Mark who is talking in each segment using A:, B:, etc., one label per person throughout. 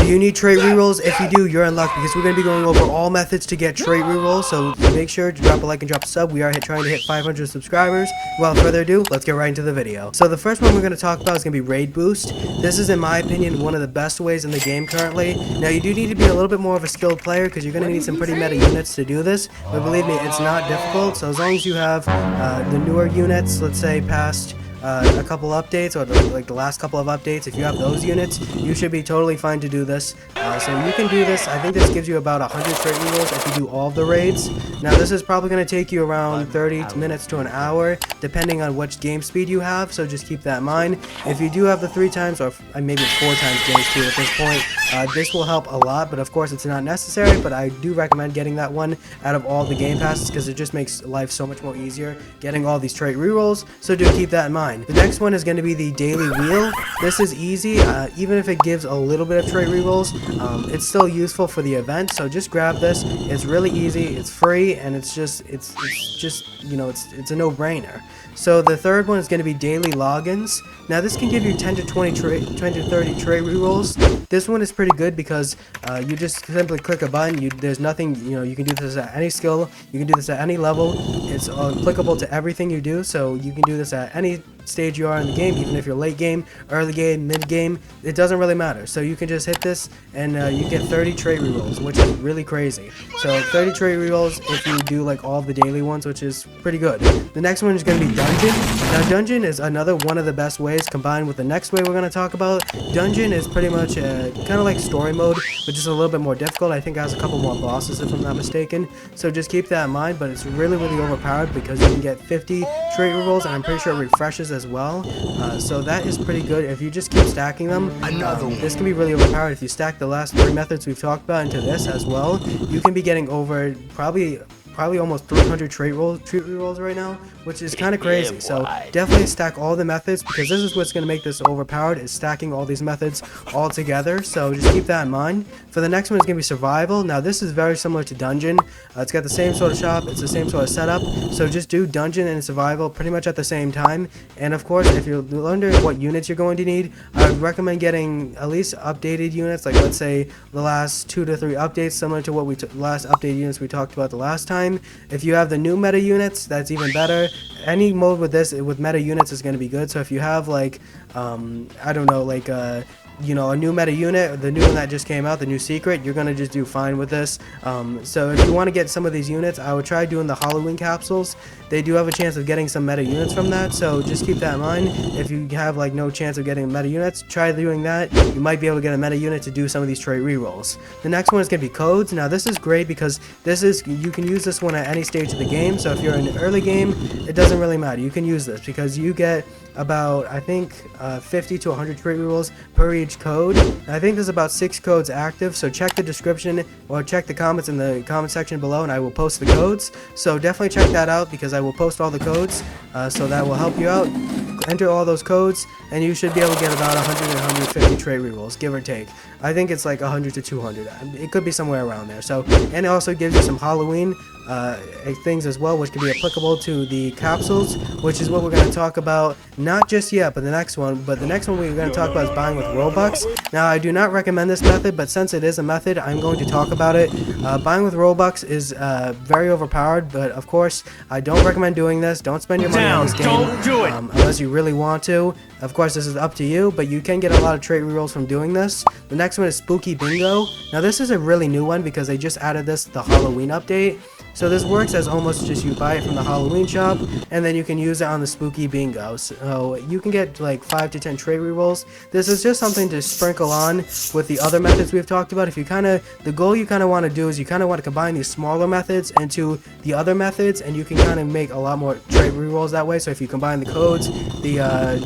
A: Do you need trait rerolls? If you do, you're in luck because we're going to be going over all methods to get trait rerolls. So make sure to drop a like and drop a sub. We are trying to hit 500 subscribers. Without further ado, let's get right into the video. So the first one we're going to talk about is going to be raid boost. This is, in my opinion, one of the best ways in the game currently. Now you do need to be a little bit more of a skilled player because you're going to need some pretty meta units to do this. But believe me, it's not difficult. So as long as you have the newer units, let's say past a couple updates or the last couple of updates, if you have those units, you should be totally fine to do this. So you can do this. I think this gives you about 100 trait rerolls if you do all of the raids. Now this is probably going to take you around 30 minutes to an hour depending on which game speed you have, so just keep that in mind. If you do have the 3 times or maybe it's 4 times game speed at this point, this will help a lot, but of course it's not necessary. But I do recommend getting that one out of all the game passes because it just makes life so much more easier getting all these trait rerolls, so do keep that in mind. The next one is going to be the daily wheel. This is easy, even if it gives a little bit of trait rerolls, it's still useful for the event, so just grab this. It's really easy, it's free, and it's just you know, it's a no-brainer. So the third one is going to be daily logins. Now this can give you 10 to 30 trait rerolls. This one is pretty good because you just simply click a button. There's nothing, you know, you can do this at any skill, you can do this at any level. It's applicable to everything you do, so you can do this at any stage you are in the game, even if you're late game, early game, mid game, it doesn't really matter. So you can just hit this and you get 30 trait rerolls, which is really crazy. So 30 trait rerolls if you do like all the daily ones, which is pretty good. The next one is going to be dungeon. Now dungeon is another one of the best ways combined with the next way we're going to talk about. Dungeon is pretty much kind of like story mode, but just a little bit more difficult. I think it has a couple more bosses if I'm not mistaken, so just keep that in mind. But it's really overpowered because you can get 50 trait rerolls, and I'm pretty sure it refreshes as well, so that is pretty good. If you just keep stacking them, this can be really overpowered. If you stack the last 3 methods we've talked about into this as well, you can be getting over probably almost 300 trait rerolls right now, which is kind of crazy. So definitely stack all the methods because this is what's going to make this overpowered, is stacking all these methods all together. So just keep that in mind. For the next one is going to be survival. Now this is very similar to dungeon. It's got the same sort of shop, it's the same sort of setup, so just do dungeon and survival pretty much at the same time. And of course, if you're wondering what units you're going to need, I would recommend getting at least updated units, like let's say the last 2 to 3 updates, similar to what last updated units we talked about the last time. If you have the new meta units, that's even better. Any mode with this, with meta units, is going to be good. So if you have like I don't know, like you know, a new meta unit, the new one that just came out, the new secret, you're gonna just do fine with this. So if you want to get some of these units, I would try doing the Halloween capsules. They do have a chance of getting some meta units from that, so just keep that in mind. If you have like no chance of getting meta units, try doing that. You might be able to get a meta unit to do some of these trait rerolls. The next one is gonna be codes. Now this is great because you can use this one at any stage of the game. So if you're in the early game, it doesn't really matter. You can use this because you get about, I think, 50 to 100 trait rerolls per each code. And I think there's about 6 codes active, so check the description or check the comments in the comment section below, and I will post the codes. So definitely check that out because I will post all the codes, so that will help you out. Enter all those codes, and you should be able to get about 100 and 150 trait rerolls, give or take. I think it's like 100 to 200. It could be somewhere around there. So, and it also gives you some Halloween things as well, which can be applicable to the capsules, which is what we're going to talk about, not just yet, but the next one. But the next one we're going to talk about is buying with Robux. Now, I do not recommend this method, but since it is a method, I'm going to talk about it. Buying with Robux is very overpowered, but of course, I don't recommend doing this. Don't spend your money on this game.
B: Don't do it
A: unless you really want to. Of course, this is up to you, but you can get a lot of trait rerolls from doing this. The next one is Spooky Bingo. Now, this is a really new one because they just added this to the Halloween update. So this works as almost just you buy it from the Halloween shop, and then you can use it on the Spooky Bingo. So you can get like 5 to 10 trait rerolls. This is just something to sprinkle on with the other methods we've talked about. If you the goal you kind of want to do is you kind of want to combine these smaller methods into the other methods, and you can kind of make a lot more trait rerolls that way. So if you combine the codes, the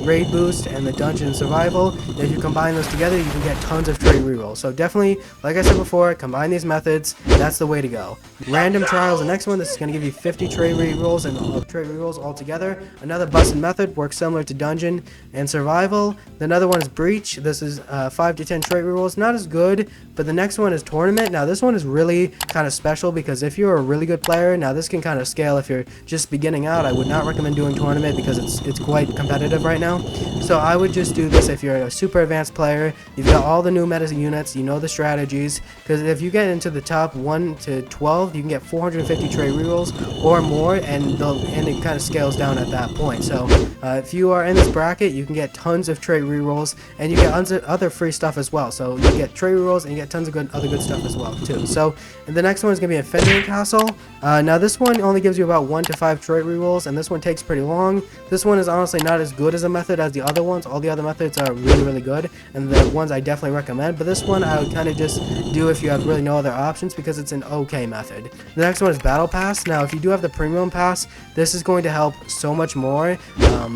A: raid boost, and the dungeon survival, if you combine those together, you can get tons of trait rerolls. So definitely, like I said before, combine these methods. That's the way to go. Random trials the next one, this is going to give you 50 trade rerolls and trade rerolls altogether. Another busted method works similar to dungeon and survival. Another one is breach. This is 5 to 10 trade rerolls. Not as good, but the next one is tournament. Now this one is really kind of special because if you're a really good player, now this can kind of scale if you're just beginning out. I would not recommend doing tournament because it's quite competitive right now. So I would just do this if you're a super advanced player. You've got all the new meta units, you know the strategies, because if you get into the top 1 to 12, you can get 450 trade rerolls or more, and it kind of scales down at that point. So if you are in this bracket, you can get tons of trade rerolls, and you get other free stuff as well. So you get trade rerolls and you get tons of other good stuff as well too. So the next one is going to be Infinity Castle. Now this one only gives you about 1 to 5 trade rerolls, and this one takes pretty long. This one is honestly not as good as a method as the other ones. All the other methods are really good, and the ones I definitely recommend, but this one I would kind of just do if you have really no other options because it's an okay method. The next one is Battle Pass. Now if you do have the premium pass, this is going to help so much more,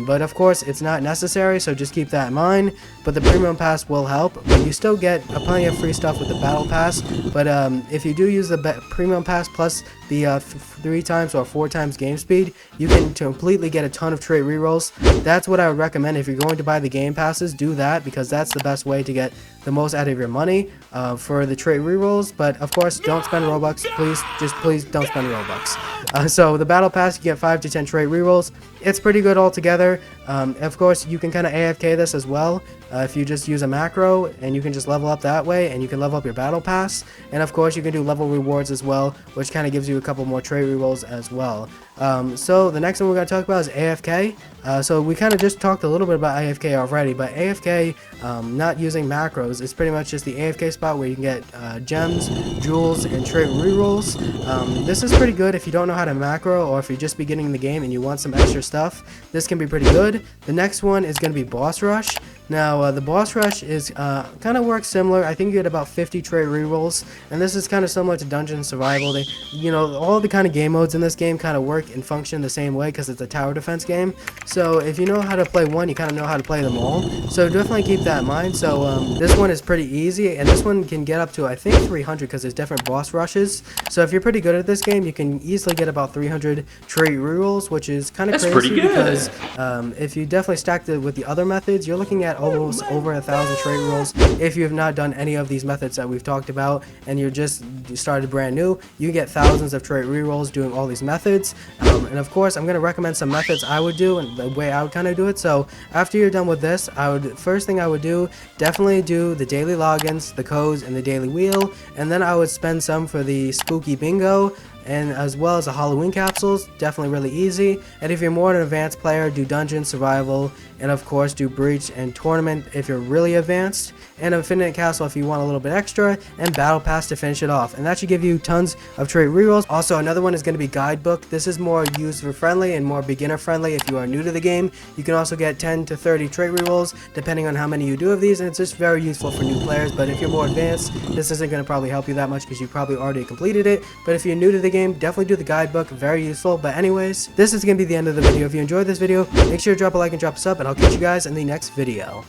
A: but of course it's not necessary, so just keep that in mind. But the premium pass will help, but you still get plenty of free stuff with the Battle Pass. But if you do use the premium pass plus the 3 times or 4 times game speed, you can completely get a ton of trait rerolls. That's what I would recommend. If you're going to buy the game passes, do that because that's the best way to get the most out of your money for the trait rerolls. But of course, don't spend Robux. Please don't spend Robux. So the Battle Pass, you get 5 to 10 trait rerolls. It's pretty good altogether. Of course, you can kind of AFK this as well if you just use a macro, and you can just level up that way, and you can level up your Battle Pass. And of course, you can do level rewards as well, which kind of gives you a couple more trait rerolls as well. So the next one we're going to talk about is AFK. So we kind of just talked a little bit about AFK already, but AFK, not using macros, is pretty much just the AFK spot where you can get gems, jewels, and trait rerolls. This is pretty good if you don't know how to macro, or if you're just beginning the game and you want some extra stuff. This can be pretty good. The next one is going to be Boss Rush. Now, the Boss Rush is kind of works similar. I think you get about 50 trait rerolls, and this is kind of similar to Dungeon Survival. All the kind of game modes in this game kind of work and function the same way because it's a tower defense game. So if you know how to play one, you kind of know how to play them all. So definitely keep that in mind. So this one is pretty easy, and this one can get up to, I think, 300 because there's different boss rushes. So if you're pretty good at this game, you can easily get about 300 trait rerolls, which is kind of crazy because if you definitely stacked it with the other methods, you're looking at almost over 1,000 trait rolls. If you have not done any of these methods that we've talked about and you're just started brand new, you get thousands of trait rerolls doing all these methods. And of course, I'm going to recommend some methods I would do and the way I would kind of do it. So after you're done with this, first thing I would do, definitely do the daily logins, the codes, and the daily wheel, and then I would spend some for the spooky bingo, and as well as the Halloween capsules. Definitely really easy. And if you're more an advanced player, do dungeon, survival, and of course do breach and tournament if you're really advanced, and Infinite Castle if you want a little bit extra, and Battle Pass to finish it off. And that should give you tons of trait rerolls. Also, another one is going to be Guidebook. This is more user friendly and more beginner friendly if you are new to the game. You can also get 10 to 30 trait rerolls depending on how many you do of these, and it's just very useful for new players. But if you're more advanced, this isn't going to probably help you that much because you probably already completed it. But if you're new to the game, definitely do the Guidebook. Very useful. But anyways, this is going to be the end of the video. If you enjoyed this video, make sure to drop a like and drop a sub, and I'll catch you guys in the next video.